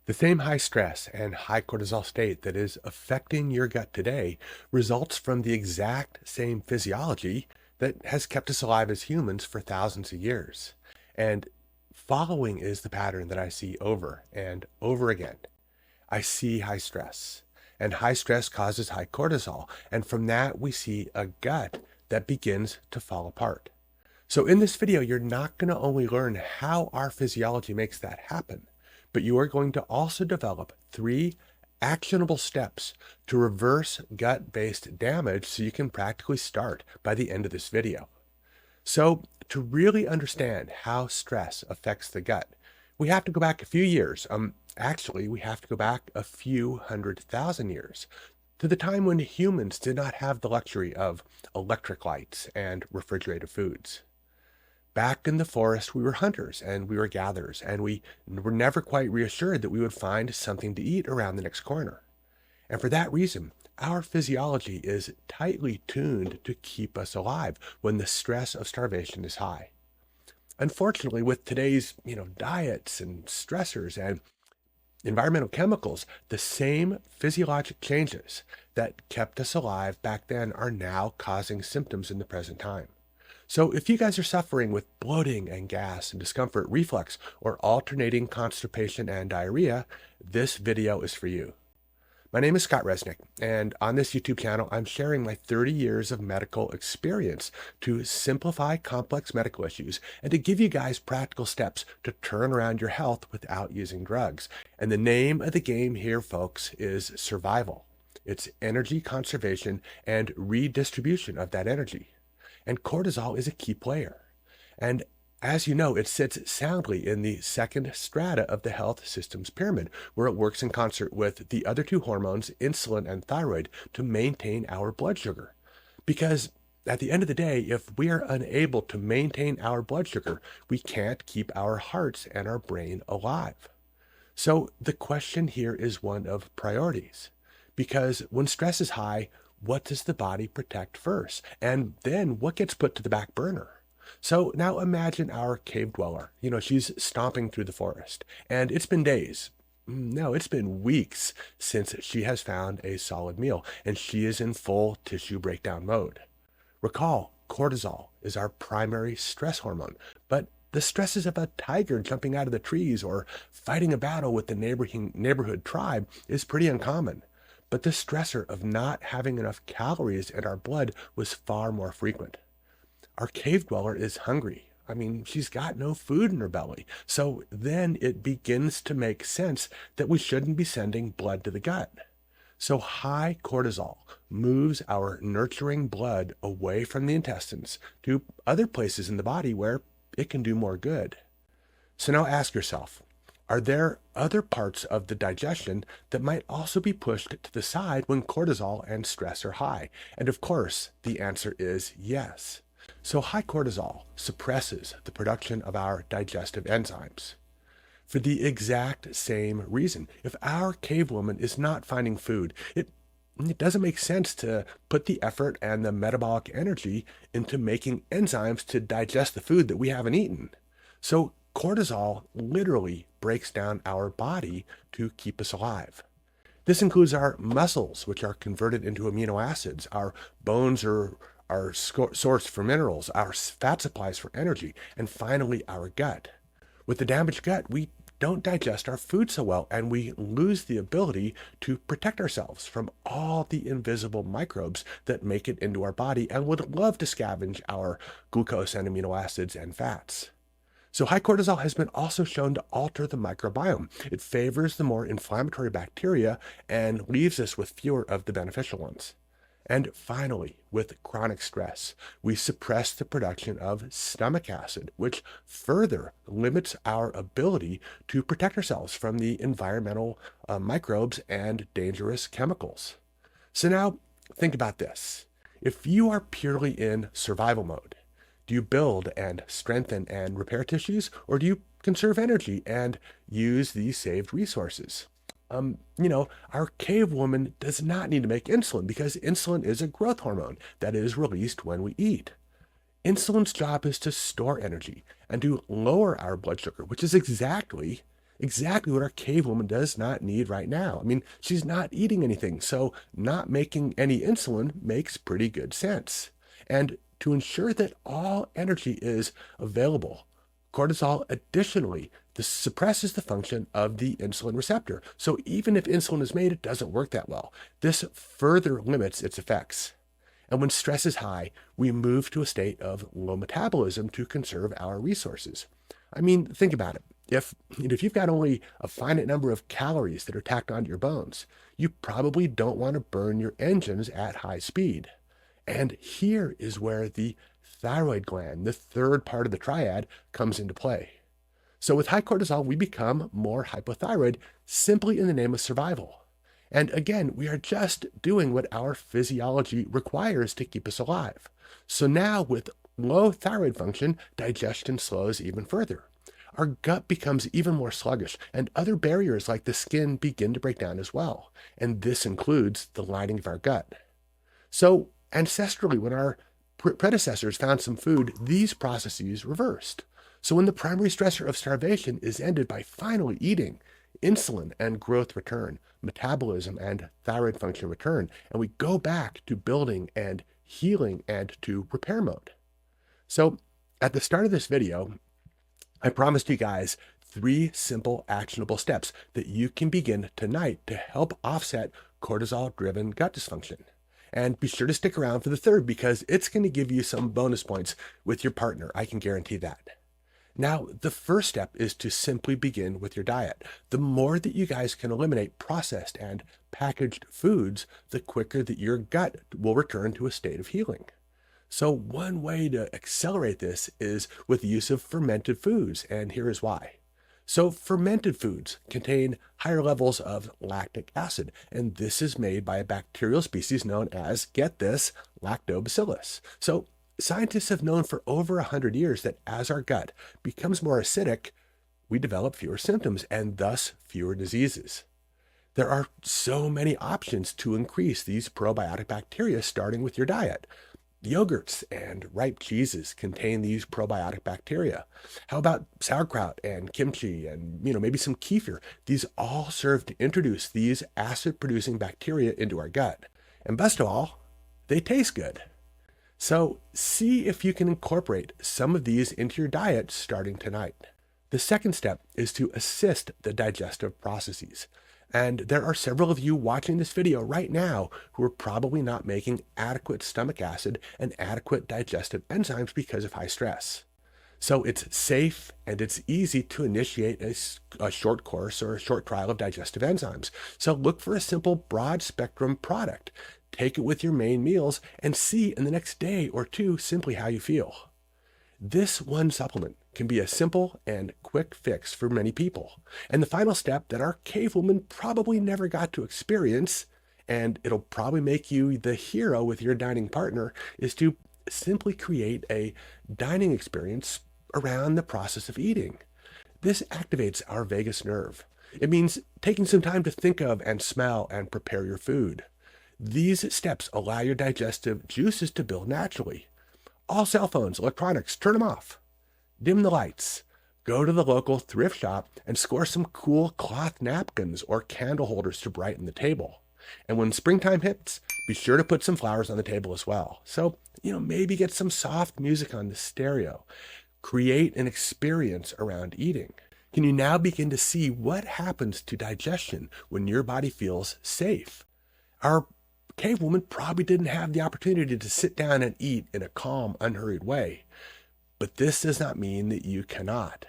The same high stress and high cortisol state that is affecting your gut today results from the exact same physiology that has kept us alive as humans for thousands of years. And following is the pattern that I see over and over again. I see high stress, and high stress causes high cortisol. And from that, we see a gut that begins to fall apart. So in this video, you're not going to only learn how our physiology makes that happen, but you are going to also develop 3 actionable steps to reverse gut-based damage so you can practically start by the end of this video. So to really understand how stress affects the gut, we have to go back a few years. Actually, we have to go back a few 100,000 years to the time when humans did not have the luxury of electric lights and refrigerated foods. Back in the forest, we were hunters and we were gatherers, and we were never quite reassured that we would find something to eat around the next corner. And for that reason, our physiology is tightly tuned to keep us alive when the stress of starvation is high. Unfortunately, with today's, diets and stressors and environmental chemicals, the same physiologic changes that kept us alive back then are now causing symptoms in the present time. So if you guys are suffering with bloating and gas and discomfort, reflux, or alternating constipation and diarrhea, this video is for you. My name is Scott Resnick, and on this YouTube channel, I'm sharing my 30 years of medical experience to simplify complex medical issues and to give you guys practical steps to turn around your health without using drugs. And the name of the game here, folks, is survival. It's energy conservation and redistribution of that energy. And cortisol is a key player. And as you know, it sits soundly in the second strata of the health system's pyramid, where it works in concert with the other 2 hormones, insulin and thyroid, to maintain our blood sugar. Because at the end of the day, if we are unable to maintain our blood sugar, we can't keep our hearts and our brain alive. So the question here is one of priorities. Because when stress is high, what does the body protect first? And then what gets put to the back burner? So now imagine our cave dweller. She's stomping through the forest, and it's been days. No, it's been weeks since she has found a solid meal, and she is in full tissue breakdown mode. Recall, cortisol is our primary stress hormone, but the stresses of a tiger jumping out of the trees or fighting a battle with the neighborhood tribe is pretty uncommon. But the stressor of not having enough calories in our blood was far more frequent. Our cave dweller is hungry. She's got no food in her belly. So then it begins to make sense that we shouldn't be sending blood to the gut. So high cortisol moves our nurturing blood away from the intestines to other places in the body where it can do more good. So now ask yourself, are there other parts of the digestion that might also be pushed to the side when cortisol and stress are high? And of course, the answer is yes. So high cortisol suppresses the production of our digestive enzymes. For the exact same reason, if our cave woman is not finding food, it doesn't make sense to put the effort and the metabolic energy into making enzymes to digest the food that we haven't eaten. So cortisol literally breaks down our body to keep us alive. This includes our muscles, which are converted into amino acids. Our bones are our source for minerals, our fat supplies for energy, and finally our gut. With the damaged gut, we don't digest our food so well, and we lose the ability to protect ourselves from all the invisible microbes that make it into our body and would love to scavenge our glucose and amino acids and fats. So high cortisol has been also shown to alter the microbiome. It favors the more inflammatory bacteria and leaves us with fewer of the beneficial ones. And finally, with chronic stress, we suppress the production of stomach acid, which further limits our ability to protect ourselves from the environmental microbes and dangerous chemicals. So now think about this. If you are purely in survival mode, do you build and strengthen and repair tissues, or do you conserve energy and use these saved resources? Our cave woman does not need to make insulin because insulin is a growth hormone that is released when we eat. Insulin's job is to store energy and to lower our blood sugar, which is exactly Exactly what our cave woman does not need right now. I mean, she's not eating anything, so not making any insulin makes pretty good sense. And to ensure that all energy is available, cortisol additionally this suppresses the function of the insulin receptor. So even if insulin is made, it doesn't work that well. This further limits its effects. And when stress is high, we move to a state of low metabolism to conserve our resources. I mean, think about it. If you've got only a finite number of calories that are tacked onto your bones, you probably don't want to burn your engines at high speed. And here is where the thyroid gland, the third part of the triad, comes into play. So with high cortisol, we become more hypothyroid simply in the name of survival. And again, we are just doing what our physiology requires to keep us alive. So now with low thyroid function, digestion slows even further. Our gut becomes even more sluggish, and other barriers like the skin begin to break down as well. And this includes the lining of our gut. So ancestrally, when our predecessors found some food, these processes reversed. So when the primary stressor of starvation is ended by finally eating, insulin and growth return, metabolism and thyroid function return, and we go back to building and healing and to repair mode. So at the start of this video, I promised you guys 3 simple actionable steps that you can begin tonight to help offset cortisol-driven gut dysfunction. And be sure to stick around for the third because it's going to give you some bonus points with your partner. I can guarantee that. Now, the first step is to simply begin with your diet. The more that you guys can eliminate processed and packaged foods, the quicker that your gut will return to a state of healing. So one way to accelerate this is with the use of fermented foods, and here is why. So fermented foods contain higher levels of lactic acid, and this is made by a bacterial species known as, get this, lactobacillus. So scientists have known for over 100 years that as our gut becomes more acidic, we develop fewer symptoms and thus fewer diseases. There are so many options to increase these probiotic bacteria, starting with your diet. Yogurts and ripe cheeses contain these probiotic bacteria. How about sauerkraut and kimchi and maybe some kefir? These all serve to introduce these acid-producing bacteria into our gut. And best of all, they taste good. So see if you can incorporate some of these into your diet starting tonight. The second step is to assist the digestive processes. And there are several of you watching this video right now who are probably not making adequate stomach acid and adequate digestive enzymes because of high stress. So it's safe and it's easy to initiate a short course or a short trial of digestive enzymes. So look for a simple broad spectrum product. Take it with your main meals and see in the next day or two simply how you feel. This one supplement can be a simple and quick fix for many people. And the final step that our cave woman probably never got to experience, and it'll probably make you the hero with your dining partner, is to simply create a dining experience around the process of eating. This activates our vagus nerve. It means taking some time to think of and smell and prepare your food. These steps allow your digestive juices to build naturally. All cell phones, electronics, turn them off. Dim the lights. Go to the local thrift shop and score some cool cloth napkins or candle holders to brighten the table. And when springtime hits, be sure to put some flowers on the table as well. So, maybe get some soft music on the stereo. Create an experience around eating. Can you now begin to see what happens to digestion when your body feels safe? Our cave woman probably didn't have the opportunity to sit down and eat in a calm, unhurried way. But this does not mean that you cannot.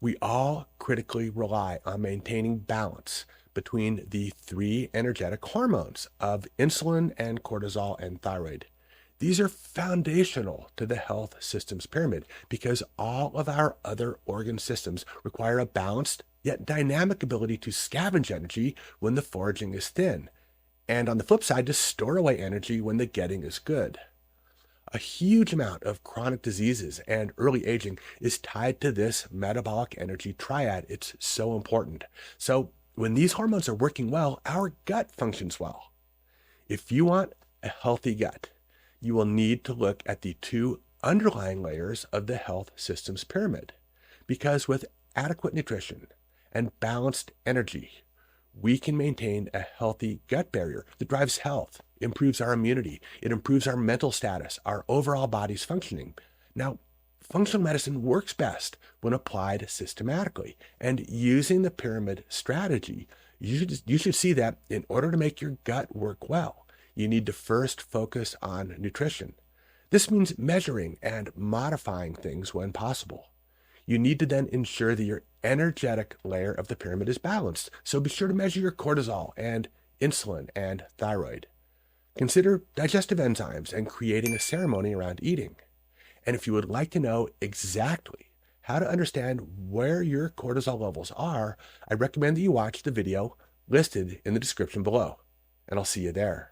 We all critically rely on maintaining balance between the 3 energetic hormones of insulin and cortisol and thyroid. These are foundational to the health systems pyramid because all of our other organ systems require a balanced yet dynamic ability to scavenge energy when the foraging is thin, and on the flip side, to store away energy when the getting is good. A huge amount of chronic diseases and early aging is tied to this metabolic energy triad. It's so important. So when these hormones are working well, our gut functions well. If you want a healthy gut, you will need to look at the 2 underlying layers of the health systems pyramid. Because with adequate nutrition and balanced energy. We can maintain a healthy gut barrier that drives health, improves our immunity, it improves our mental status, our overall body's functioning. Now, functional medicine works best when applied systematically, and using the pyramid strategy, you should see that in order to make your gut work well, you need to first focus on nutrition. This means measuring and modifying things when possible. You need to then ensure that your energetic layer of the pyramid is balanced. So be sure to measure your cortisol and insulin and thyroid. Consider digestive enzymes and creating a ceremony around eating. And if you would like to know exactly how to understand where your cortisol levels are, I recommend that you watch the video listed in the description below. And I'll see you there.